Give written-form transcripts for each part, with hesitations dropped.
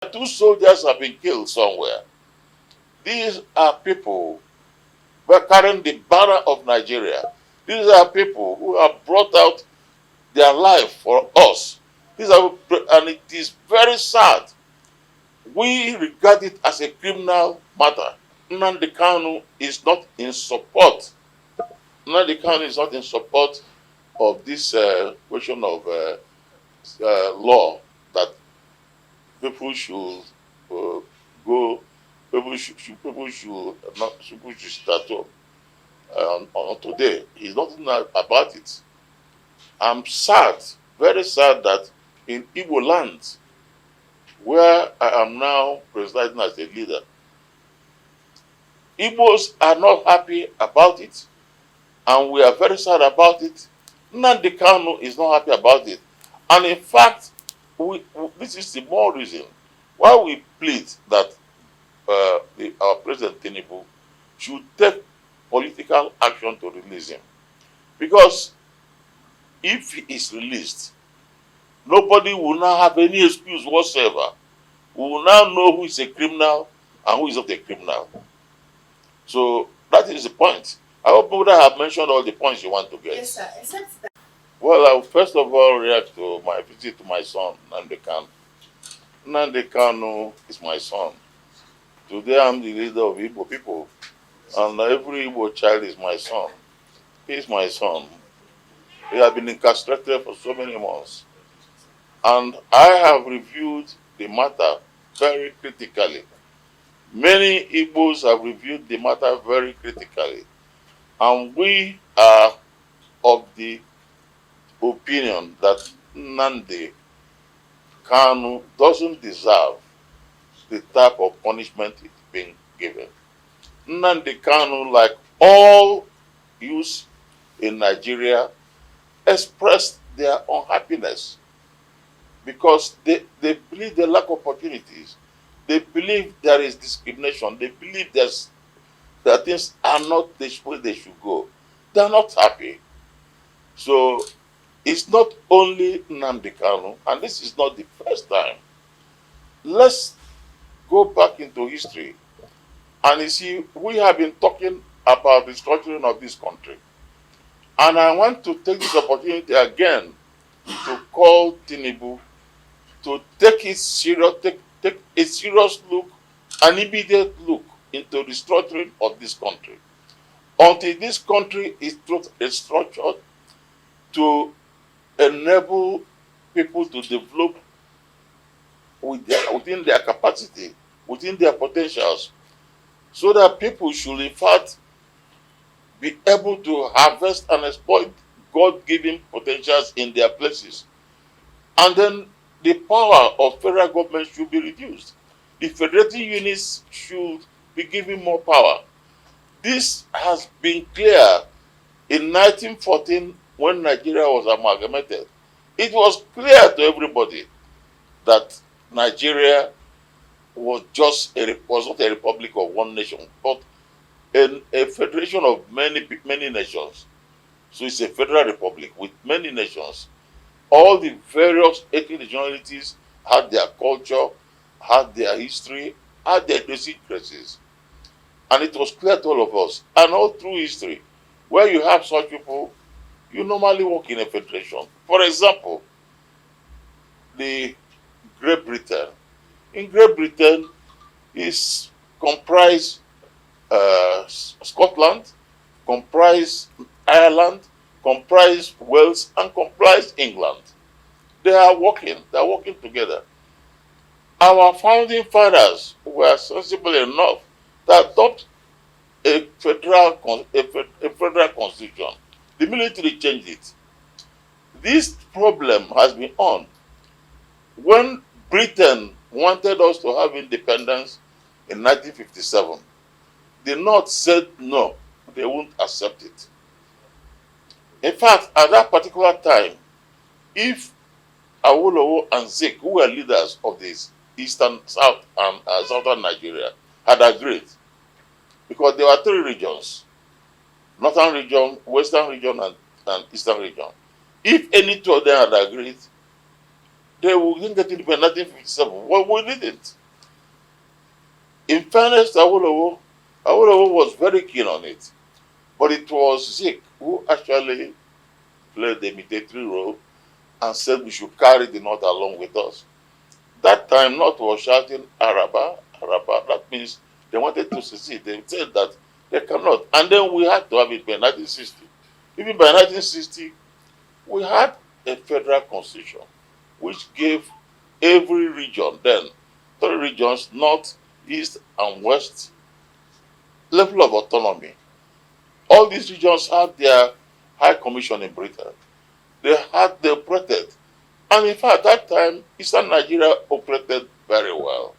Two soldiers have been killed somewhere. These are people who are carrying the banner of Nigeria. These are people who have brought out their life for us. And it is very sad. We regard it as a criminal matter. Nnamdi Kanu is not in support. Nnamdi Kanu is not in support of this question of law that people should go, people should start on today. He's not about it. I'm sad, very sad that in Igbo land, where I am now presiding as a leader, Igbos are not happy about it, and we are very sad about it. Nnamdi Kanu is not happy about it. And in fact, this is the more reason why we plead that our President Tinubu should take political action to release him. Because if he is released, nobody will now have any excuse whatsoever. We will now know who is a criminal and who is not a criminal. So that is the point. I hope I have mentioned all the points you want to get. Yes, sir. Except that. Well, I will first of all react to my visit to my son, Nnamdi Kanu. Nnamdi Kanu is my son. Today I'm the leader of Igbo people, and every Igbo child is my son. He is my son. He has been incarcerated for so many months. And I have reviewed the matter very critically. Many Igbos have reviewed the matter very critically. And we are of the opinion that Nnamdi Kanu doesn't deserve the type of punishment it's being given. Nnamdi Kanu, like all youths in Nigeria, expressed their unhappiness because they believe they lack opportunities. They believe there is discrimination. They believe that things are not the way they should go. They are not happy. So it's not only Nnamdi Kanu, and this is not the first time. Let's go back into history. And you see, we have been talking about the structuring of this country. And I want to take this opportunity again to call Tinubu to take a serious look, an immediate look into the structuring of this country. Until this country is structured to enable people to develop within their capacity, within their potentials, so that people should in fact be able to harvest and exploit God-given potentials in their places. And then the power of federal government should be reduced. The federating units should be given more power. This has been clear in 1914 when Nigeria was amalgamated. It was clear to everybody that Nigeria was not a republic of one nation, but a federation of many nations. So it's a federal republic with many nations. All the various ethnic nationalities had their culture, had their history, had their idiosyncrasies. And it was clear to all of us. And all through history, where you have such people, you normally work in a federation. For example, the Great Britain. In Great Britain is comprised Scotland, comprise Ireland, comprise Wales, and comprise England. They are working together. Our founding fathers were sensible enough to adopt a federal constitution. The military changed it. This problem has been on. When Britain wanted us to have independence in 1957, the North said no, they won't accept it. In fact, at that particular time, if Awolowo and Zik, who were leaders of this eastern, south, and southern Nigeria, had agreed, because there were three regions: northern region, western region, and eastern region. If any two of them had agreed, they didn't get independent in 1957. Well, we didn't. In fairness, Awolowo was very keen on it. But it was Zik who actually played the mediatory role and said we should carry the North along with us. That time, North was shouting Araba, Araba. That means they wanted to secede. They said that they cannot. And then we had to have it by 1960. Even by 1960, we had a federal constitution which gave every region then, three regions, North, East, and West, level of autonomy. All these regions had their high commission in Britain. They operated. And in fact, at that time, Eastern Nigeria operated very well.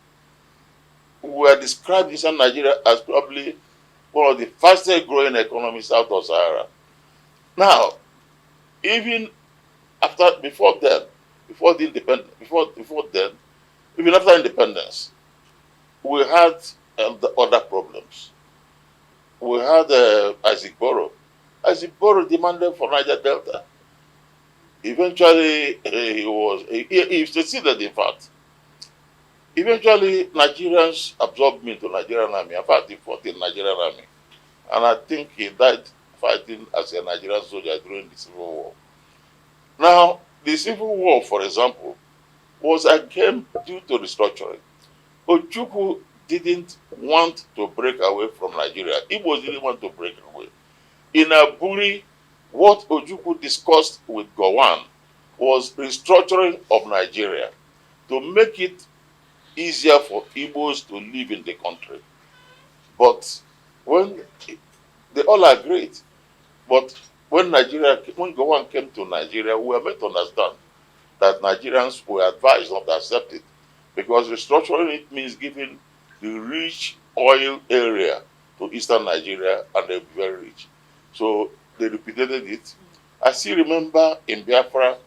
We were described Eastern Nigeria as probably one of the fastest growing economies out of Sahara. Now, even before then, before then, even after independence, we had the other problems. We had Isaac Boro. Isaac Boro demanded for Niger Delta. Eventually, he succeeded, in fact. Eventually, Nigerians absorbed me into Nigerian army. In fact, he fought in Nigerian army. And I think he died fighting as a Nigerian soldier during the Civil War. Now, the Civil War, for example, was again due to restructuring. Ojukwu didn't want to break away from Nigeria. Igbo didn't want to break away. In Aburi, what Ojukwu discussed with Gowon was restructuring of Nigeria to make it easier for Igbos to live in the country. But when they all agreed, but when Gowon came to Nigeria, we were made to understand that Nigerians were advised not to accept it because restructuring it means giving the rich oil area to Eastern Nigeria and they'll be very rich. So they repeated it. I still remember in Biafra,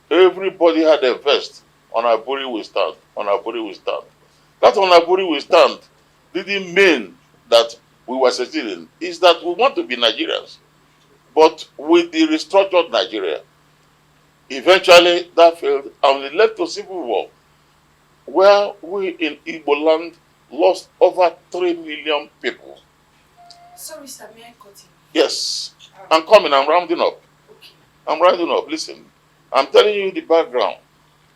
everybody had a vest. On Aburi we stand. On Aburi we stand. That on Aburi we stand didn't mean that we were seceding. It's that we want to be Nigerians. But with the restructured Nigeria, eventually that failed and it led to civil war, where we in Igbo land lost over 3 million people. Sorry, sir, may I cut in? Yes. I'm coming, I'm rounding up. Okay. I'm rounding up. Listen, I'm telling you the background.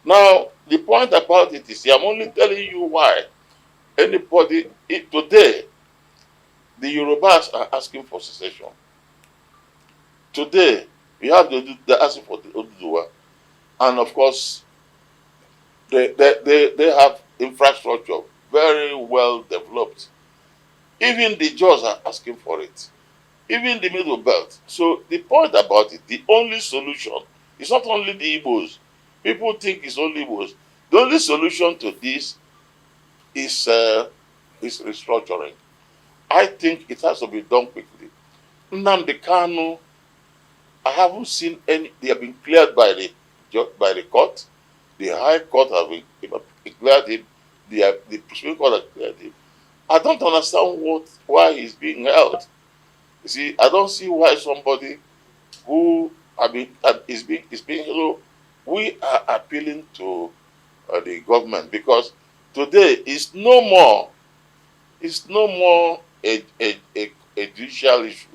Now, the point about it is, I'm only telling you why today, the Yorubas are asking for secession. Today, they're asking for the Oduduwa. And of course, they have infrastructure very well developed. Even the Jaws are asking for it. Even the Middle Belt. So the point about it, the only solution is not only the Igbos. People think it's only Igbos. The only solution to this is restructuring. I think it has to be done quickly. Nnamdi Kanu, I haven't seen any. They have been cleared by the court. The High Court have been cleared him. The Supreme Court has cleared him. I don't understand why he's being held. You see, I don't see why somebody who is being held. We are appealing to the government because today it's no more a judicial issue.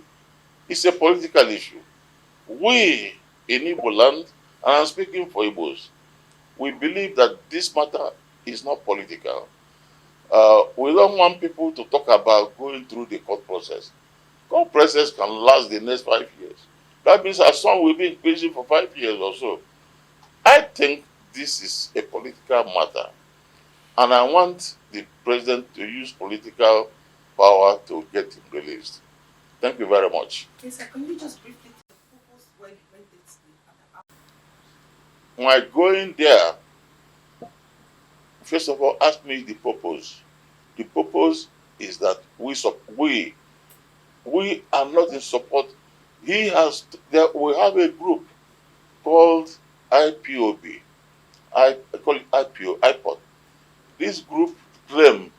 It's a political issue. We in Igbo land, and I'm speaking for Igbos, we believe that this matter is not political. We don't want people to talk about going through the court process. Court process can last the next 5 years. That means our son will be in prison for 5 years or so. I think this is a political matter, and I want the president to use political power to get him released. Thank you very much. Yes, sir. Can you just briefly tell the purpose why you went there? My going there, first of all, ask me the purpose. The purpose is that we are not in support. We have a group called IPOB. I call it IPOB. This group claim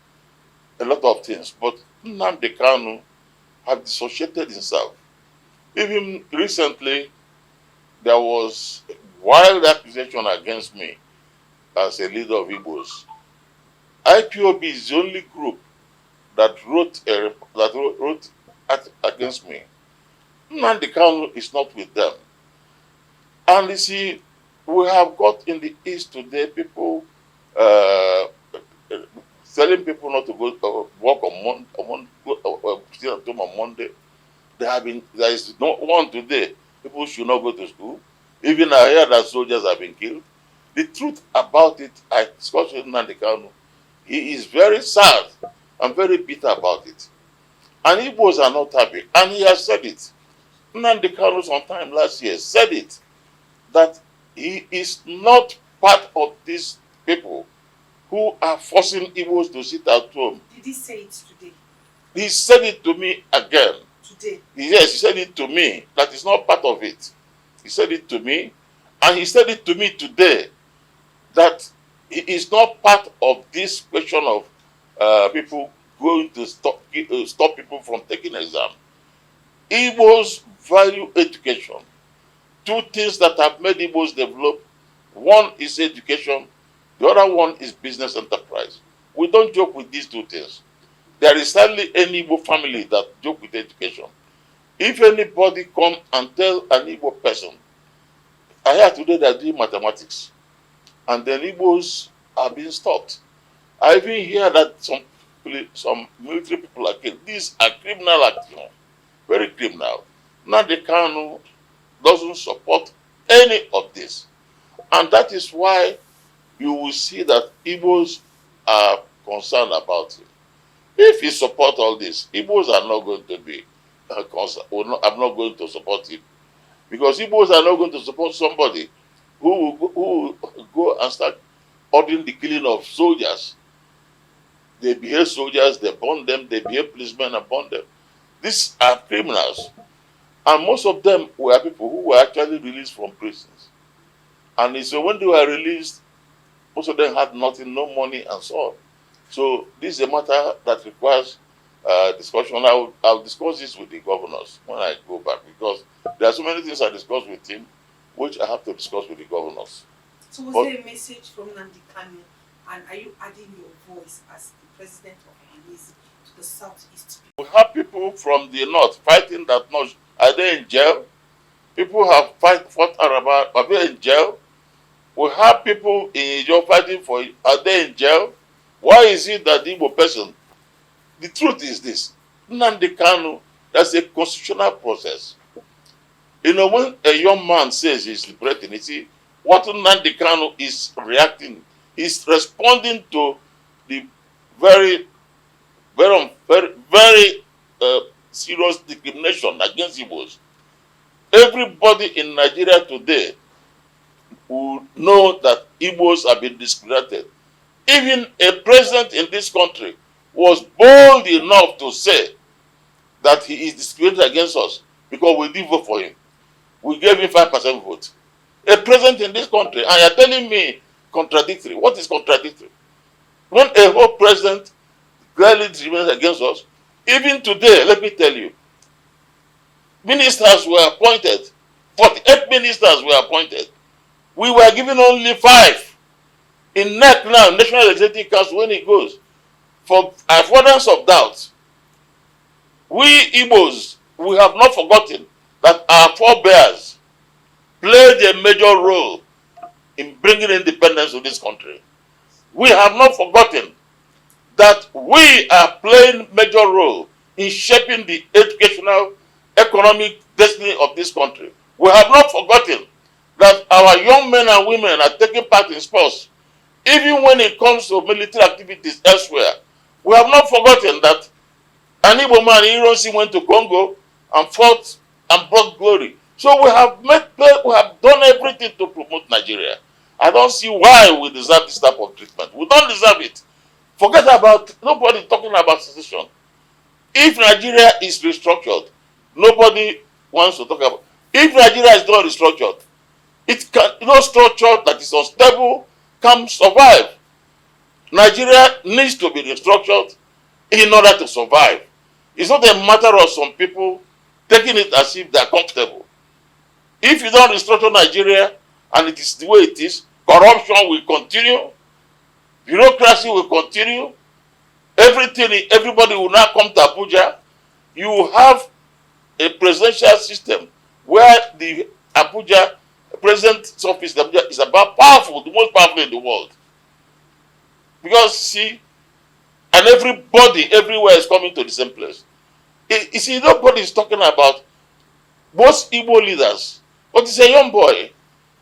a lot of things, but Nnamdi Kanu have dissociated himself. Even recently, there was wild accusation against me as a leader of Igbos. IPOB is the only group that wrote against me. Nnamdi Kanu is not with them. And you see, we have got in the East today people telling people not to go work stay at home on Monday. There is no one today. People should not go to school. Even I hear that soldiers have been killed. The truth about it, I discussed with Nnamdi Kanu. He is very sad and very bitter about it. And Igbos are not happy. And he has said it. Nnamdi Kanu sometime last year said it, that he is not part of these people who are forcing Igbos to sit at home. Did he say it today? He said it to me again. Today? Yes, he said it to me. That is not part of it. He said it to me. And he said it to me today, that he is not part of this question of people going to stop people from taking exam. Igbos value education. Two things that have made Igbos develop. One is education. The other one is business enterprise. We don't joke with these two things. There is hardly any Igbo family that joke with education. If anybody come and tell an Igbo person, I hear today they are doing mathematics, and then Igbos are being stopped. I even hear that some military people are killed. These are criminal action, very criminal. Nnamdi Kanu doesn't support any of this, and that is why you will see that Igbos are concerned about it. If he support all this, Igbos are not going to be concerned. I'm not going to support him, because Igbos are not going to support somebody who will go and start ordering the killing of soldiers. They behave soldiers, they burn them, they behave policemen and burn them. These are criminals. And most of them were people who were actually released from prisons. And so when they were released, most of them had nothing, no money, and so on. So this is a matter that requires discussion. I'll discuss this with the governors when I go back, because there are so many things I discuss with him, which I have to discuss with the governors. So was there a message from Nnamdi Kanu, and are you adding your voice as the president of Ohaneze to the southeast? We have people from the north fighting that north. Are they in jail? People have fought Araba. Are they in jail? We have people in Ijo fighting for it. Are they in jail? Why is it that the Igbo person? The truth is this. Nnamdi Kanu, that's a constitutional process. You know, when a young man says he's liberating, you see, what Nnamdi Kanu is reacting, is responding to the very serious discrimination against Igbos. Everybody in Nigeria today will know that Igbos have been discriminated. Even a president in this country was bold enough to say that he is discriminated against us because we didn't vote for him. We gave him 5% vote. A president in this country, and you're telling me contradictory. What is contradictory? When a whole president clearly discriminates against us, even today, let me tell you, ministers were appointed, 48 ministers were appointed. We were given only 5. In NEC now, National Executive Council, when it goes, for avoidance of doubt, we Igbos, we have not forgotten that our forebears played a major role in bringing independence to this country. We have not forgotten that we are playing major role in shaping the educational, economic destiny of this country. We have not forgotten that our young men and women are taking part in sports, even when it comes to military activities elsewhere. We have not forgotten that an Igbo man, Ironsi, went to Congo and fought and brought glory. So we have done everything to promote Nigeria. I don't see why we deserve this type of treatment. We don't deserve it. Forget about, nobody talking about secession. If Nigeria is restructured, nobody wants to talk about. If Nigeria is not restructured, it can, no structure that is unstable can survive. Nigeria needs to be restructured in order to survive. It's not a matter of some people taking it as if they are comfortable. If you don't restructure Nigeria and it is the way it is, corruption will continue, bureaucracy will continue, everybody will now come to Abuja. You have a presidential system where the Abuja president's office in Abuja is about powerful, the most powerful in the world. Because see, and everybody everywhere is coming to the same place. You see, nobody is talking about most Igbo leaders, but it's a young boy,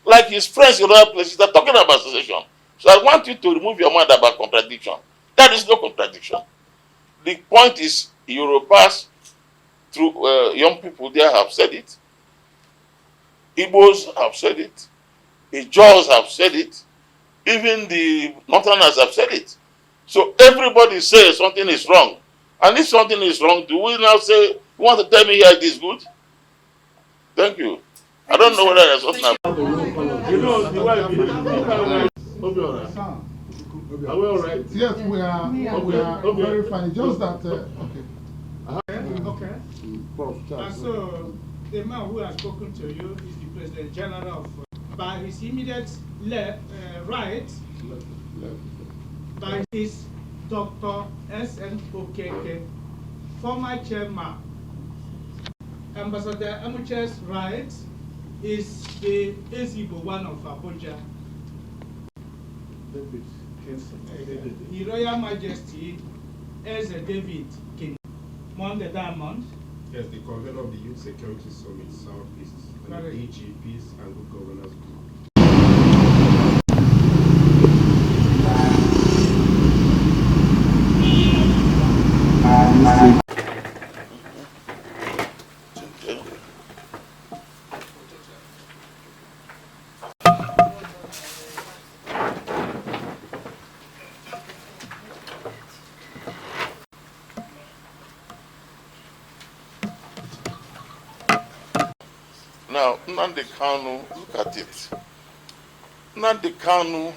like his friends in other places, they're talking about secession. So I want you to remove your mind about contradiction. That is no contradiction. The point is, Yorubas, through young people there have said it. Igbos have said it. The Jaws have said it. Even the Northerners have said it. So everybody says something is wrong. And if something is wrong, do we now say, you want to tell me here it is good? Thank you. I don't know whether there's something. You know, the way are we all right? Yes, we are very fine. Just that, okay. Okay. And so, the man who has spoken to you is the President General of, by his immediate right, by his Dr. S.N. Okeke, former chairman. Ambassador Amuche's right is the Ezigbo one of Abuja. The Royal Majesty Eze David King. Monday Diamond. Yes, the convener of the Youth Security Summit Southeast and the DG Peace and Good Governance Group. Now, Nnamdi Kanu, look at it. Nnamdi Kanu